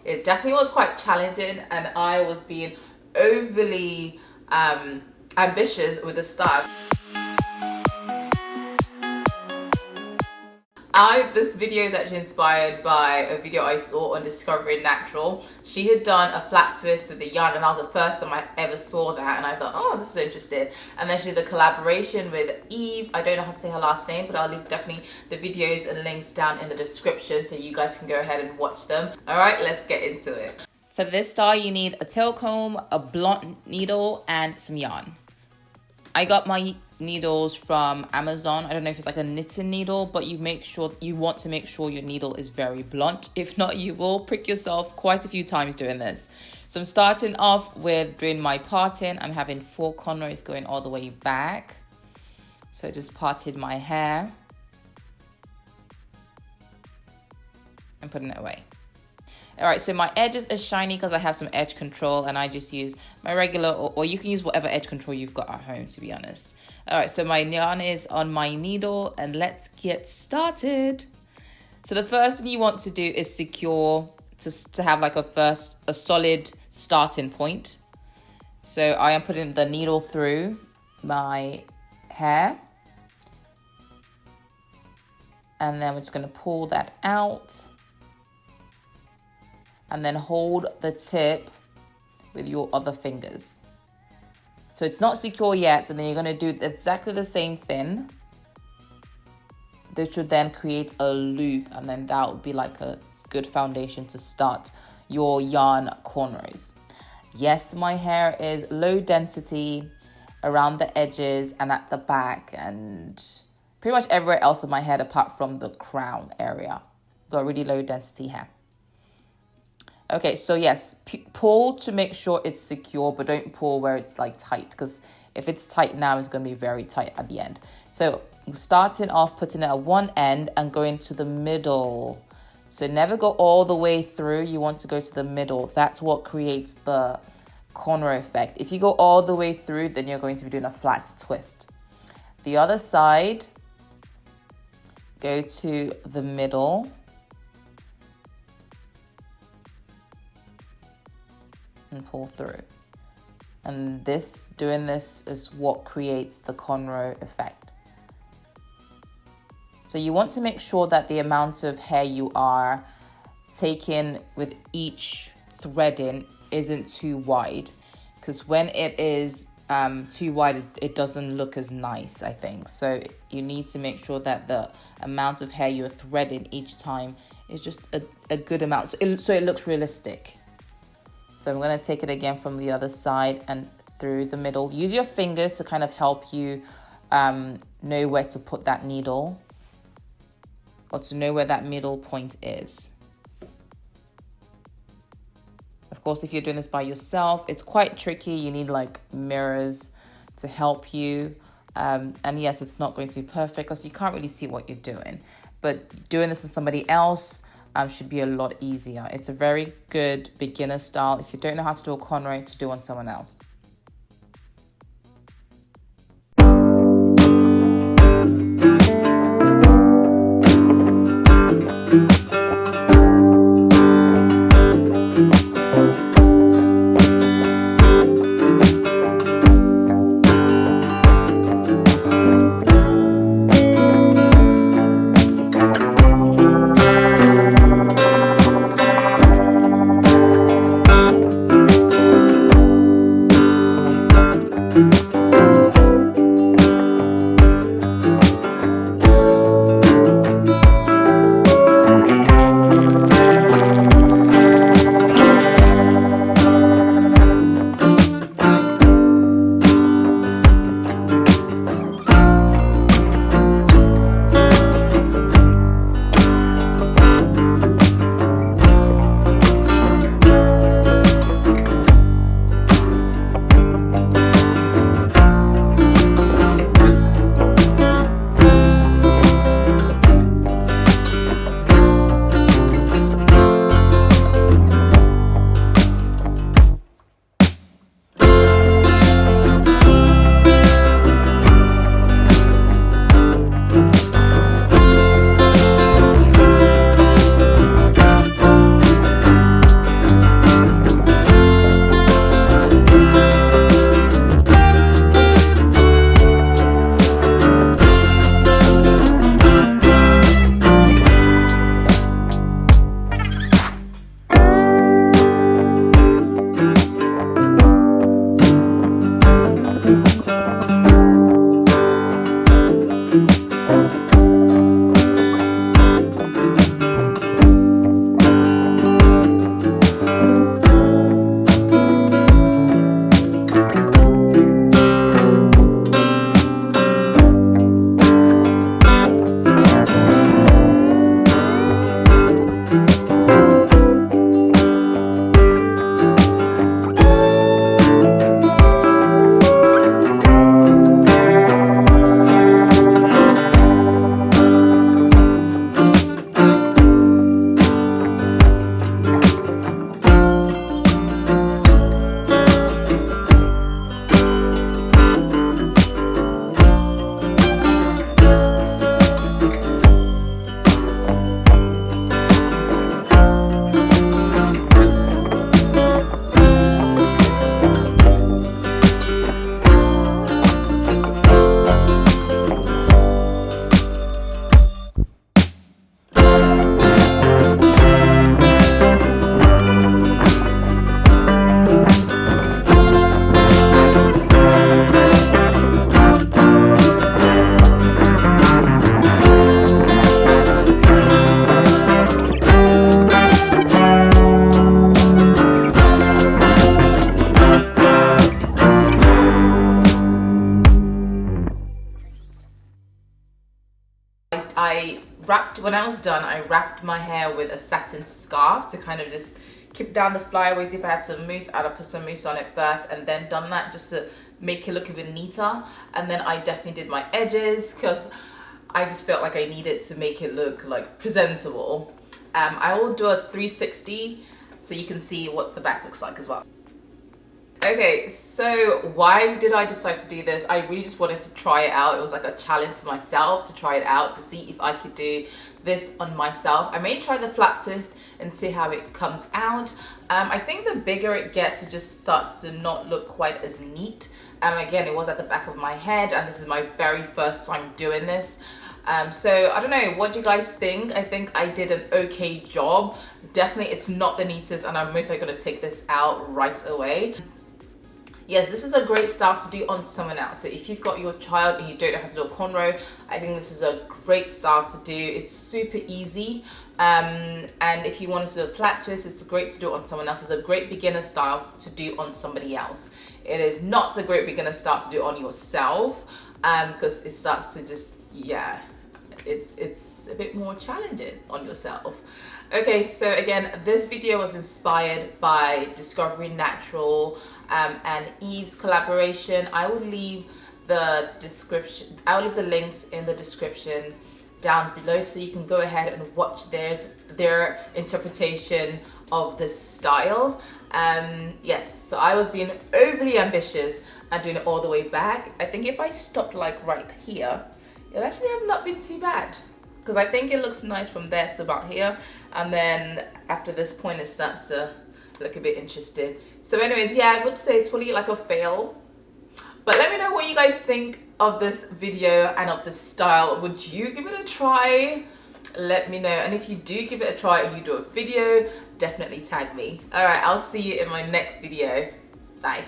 It definitely was quite challenging, and I was being overly ambitious with the style. This video is actually inspired by a video I saw on Discovering Natural. She had done a flat twist with the yarn, and that was the first time I ever saw that, and I thought, oh, this is interesting. And then she did a collaboration with Eve. I don't know how to say her last name, but I'll leave definitely the videos and links down in the description so you guys can go ahead and watch them. All right, let's get into it. For this style, you need a tail comb, a blunt needle, and some yarn. I got my needles from Amazon. I don't know if it's like a knitting needle, but you want to make sure your needle is very blunt. If not, you will prick yourself quite a few times doing this. So I'm starting off with doing my parting. I'm having 4 cornrows going all the way back. So I just parted my hair and putting it away. All right, so my edges are shiny because I have some edge control, and I just use my regular, or you can use whatever edge control you've got at home, to be honest. All right, so my yarn is on my needle, and let's get started. So the first thing you want to do is secure to have like a solid starting point. So I am putting the needle through my hair, and then we're just going to pull that out. And then hold the tip with your other fingers. So it's not secure yet, and then you're gonna do exactly the same thing. This should then create a loop, and then that would be like a good foundation to start your yarn cornrows. Yes, my hair is low density around the edges and at the back, and pretty much everywhere else of my head apart from the crown area. Got really low density hair. Okay, so yes, pull to make sure it's secure, but don't pull where it's like tight, because if it's tight now, it's going to be very tight at the end. So starting off, putting it at one end and going to the middle. So never go all the way through. You want to go to the middle. That's what creates the cornrow effect. If you go all the way through, then you're going to be doing a flat twist. The other side, go to the middle. And pull through, and doing this is what creates the cornrow effect. So you want to make sure that the amount of hair you are taking with each threading isn't too wide, because when it is too wide, it doesn't look as nice, I think. So you need to make sure that the amount of hair you're threading each time is just a good amount, so it looks realistic. So I'm going to take it again from the other side and through the middle. Use your fingers to kind of help you know where to put that needle, or to know where that middle point is. Of course, if you're doing this by yourself, it's quite tricky. You need like mirrors to help you. And yes, it's not going to be perfect because you can't really see what you're doing. But doing this with somebody else should be a lot easier. It's a very good beginner style if you don't know how to do a cornrow to do on someone else. when I was done, I wrapped my hair with a satin scarf to kind of just keep down the flyaways. If I had some mousse, I'd have put some mousse on it first and then done that just to make it look even neater. And then I definitely did my edges because I just felt like I needed to make it look like presentable. I will do a 360 so you can see what the back looks like as well. Okay, so why did I decide to do this? I really just wanted to try it out. It was like a challenge for myself to try it out, to see if I could do this on myself. I may try the flat twist and see how it comes out. I think the bigger it gets, it just starts to not look quite as neat. Again, it was at the back of my head and this is my very first time doing this. So I don't know, what do you guys think? I think I did an okay job. Definitely it's not the neatest and I'm most likely going to take this out right away. Yes, this is a great style to do on someone else. So if you've got your child and you don't know how to do a cornrow, I think this is a great style to do. It's super easy. And if you want to do a flat twist, it's great to do it on someone else. It's a great beginner style to do on somebody else. It is not a great beginner style to do on yourself because it starts to just, yeah, it's a bit more challenging on yourself. Okay, so again, this video was inspired by Discovery Natural and Eve's collaboration. I will leave the links in the description down below so you can go ahead and watch their interpretation of this style. Yes, so I was being overly ambitious and doing it all the way back. I think if I stopped like right here, it actually have not been too bad because I think it looks nice from there to about here, and then after this point it starts to look a bit interesting. So anyways, yeah, I would say it's probably like a fail, but let me know what you guys think of this video and of this style. Would you give it a try? Let me know, and if you do give it a try and you do a video, definitely tag me. All right, I'll see you in my next video. Bye.